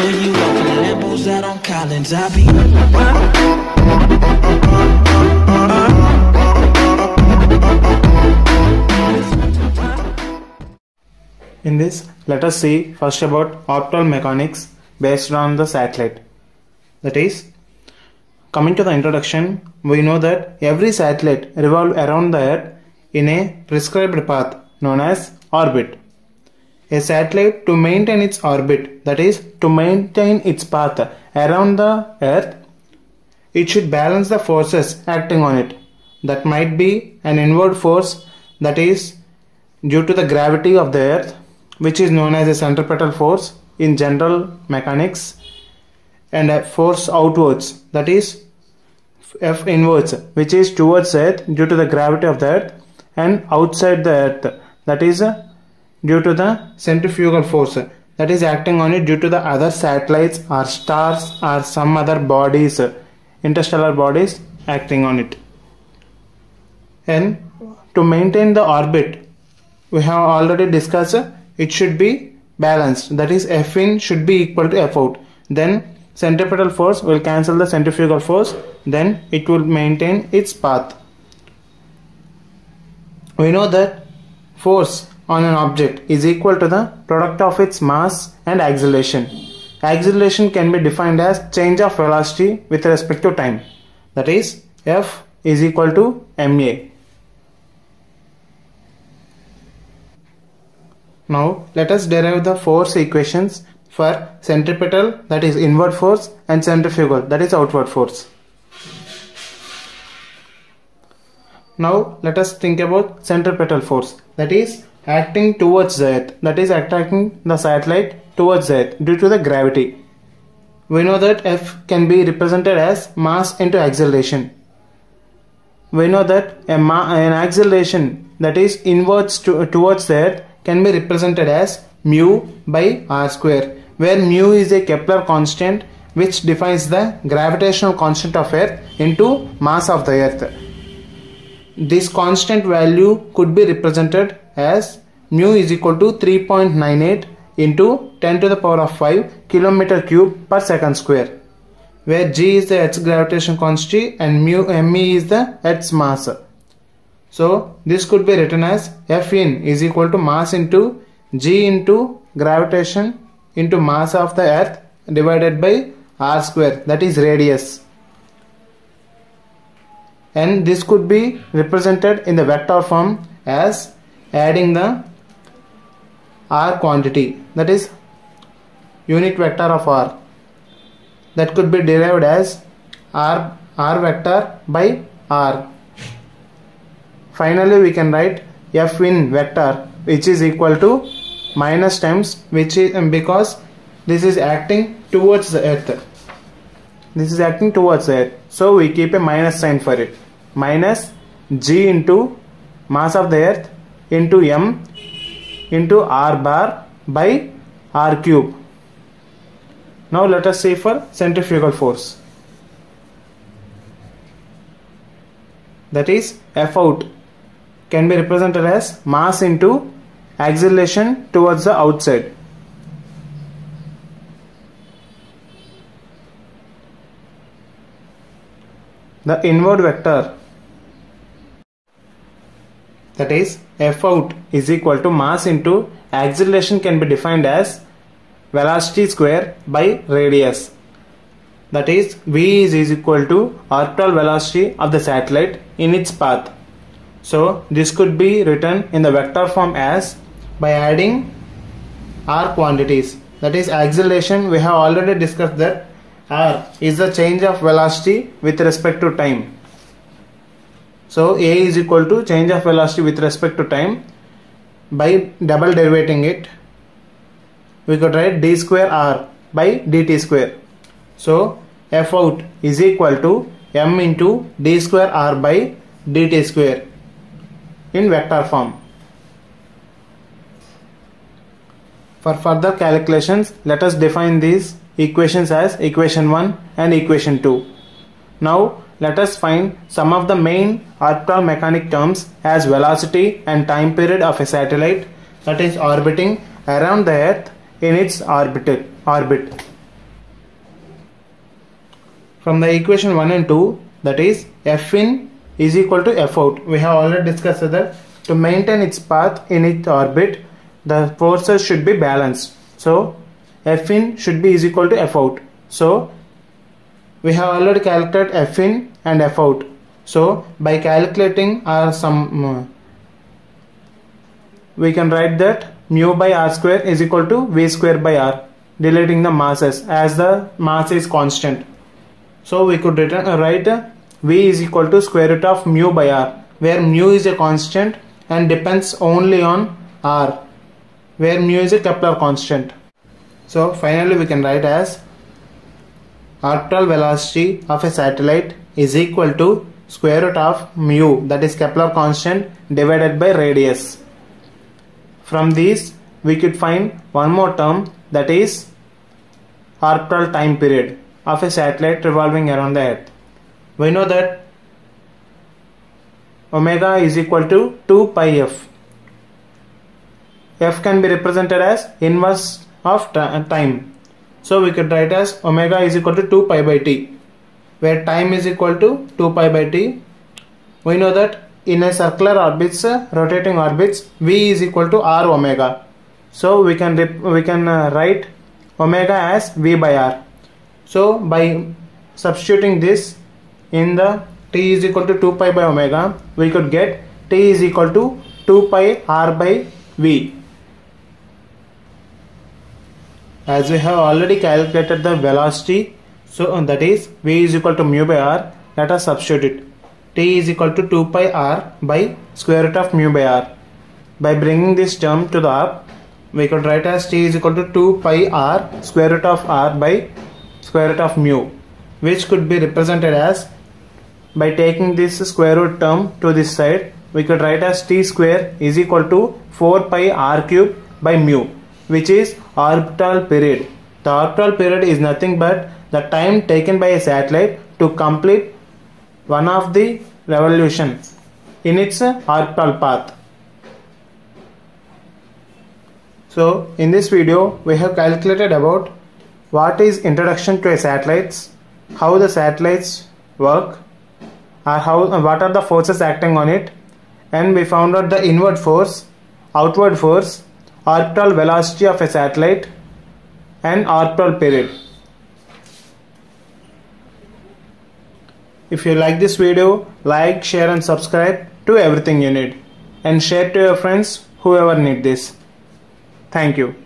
show you off in Lambos out on Collins. I be In this, let us see first about orbital mechanics based on the satellite. That is, coming to the introduction, we know that every satellite revolves around the Earth in a prescribed path known as orbit. A satellite, to maintain its orbit, that is, to maintain its path around the Earth, it should balance the forces acting on it. That might be an inward force, that is due to the gravity of the Earth, which is known as a centripetal force in general mechanics, and a force outwards, that is F inwards, which is towards Earth due to the gravity of the Earth, and outside the Earth, that is due to the centrifugal force that is acting on it due to the other satellites or stars or some other bodies, interstellar bodies acting on it. And to maintain the orbit, we have already discussed, it should be balanced, that is F in should be equal to F out. Then centripetal force will cancel the centrifugal force, then it will maintain its path. We know that force on an object is equal to the product of its mass and acceleration. Acceleration can be defined as change of velocity with respect to time, that is F is equal to ma. Now let us derive the force equations for centripetal, that is inward force, and centrifugal, that is outward force. Now let us think about centripetal force, that is acting towards the Earth, that is attracting the satellite towards the Earth due to the gravity. We know that F can be represented as mass into acceleration. We know that an acceleration that is inwards towards the Earth can be represented as mu by r square, where mu is a Kepler constant which defines the gravitational constant of Earth into mass of the Earth. This constant value could be represented as mu is equal to 3.98 into 10 to the power of 5 kilometer cube per second square, where g is the Earth's gravitational constant and me is the Earth's mass. So this could be written as F in is equal to mass into g into gravitation into mass of the Earth divided by r square, that is radius. And this could be represented in the vector form as adding the r quantity, that is unit vector of r, that could be derived as r vector by r. Finally we can write F in vector, which is equal to minus times, which is because this is acting towards the Earth. This is acting towards the Earth, so we keep a minus sign for it. Minus g into mass of the Earth into m into r bar by r cube. Now let us see for centrifugal force, that is F out can be represented as mass into acceleration towards the outside. The inward vector, that is F out is equal to mass into acceleration can be defined as velocity square by radius, that is v is equal to orbital velocity of the satellite in its path. So this could be written in the vector form as by adding r quantities, that is acceleration. We have already discussed that r is the change of velocity with respect to time. So a is equal to change of velocity with respect to time. By double derivating it, we could write d square r by dt square. So F out is equal to m into d square r by dt square in vector form. For further calculations, let us define these equations as equation 1 and equation 2. Now let us find some of the main orbital mechanic terms as velocity and time period of a satellite that is orbiting around the Earth in its orbit. from the equation 1 and 2, that is F in is equal to F out. We have already discussed that to maintain its path in its orbit, the forces should be balanced. So F in should be is equal to F out. So we have already calculated F in and F out. So by calculating we can write that mu by r square is equal to v square by r, deleting the masses as the mass is constant. So we could write v is equal to square root of mu by r, where mu is a constant and depends only on r, where mu is a Kepler constant. So finally we can write as orbital velocity of a satellite is equal to square root of mu, that is Kepler constant, divided by radius. From these we could find one more term, that is orbital time period of a satellite revolving around the Earth. We know that omega is equal to 2 pi f. F can be represented as inverse of time. So we could write as omega is equal to 2 pi by t, where time is equal to 2 pi by t. We know that in a circular orbits, rotating orbits, v is equal to r omega. So we can write omega as v by r. So by substituting this in the t is equal to 2 pi by omega, we could get t is equal to 2 pi r by v. As we have already calculated the velocity, so that is v is equal to mu by r, let us substitute it. T is equal to 2 pi r by square root of mu by r. By bringing this term to the up, we could write as t is equal to 2 pi r square root of r by square root of mu, which could be represented as, by taking this square root term to this side, we could write as t square is equal to 4 pi r cube by mu, which is orbital period. The orbital period is nothing but the time taken by a satellite to complete one of the revolution in its orbital path. So in this video we have calculated about what is introduction to a satellites, how the satellites work, or what are the forces acting on it, and we found out the inward force, outward force, orbital velocity of a satellite, and orbital period. If you like this video, like, share and subscribe to Everything You Need, and share to your friends whoever need this. Thank you.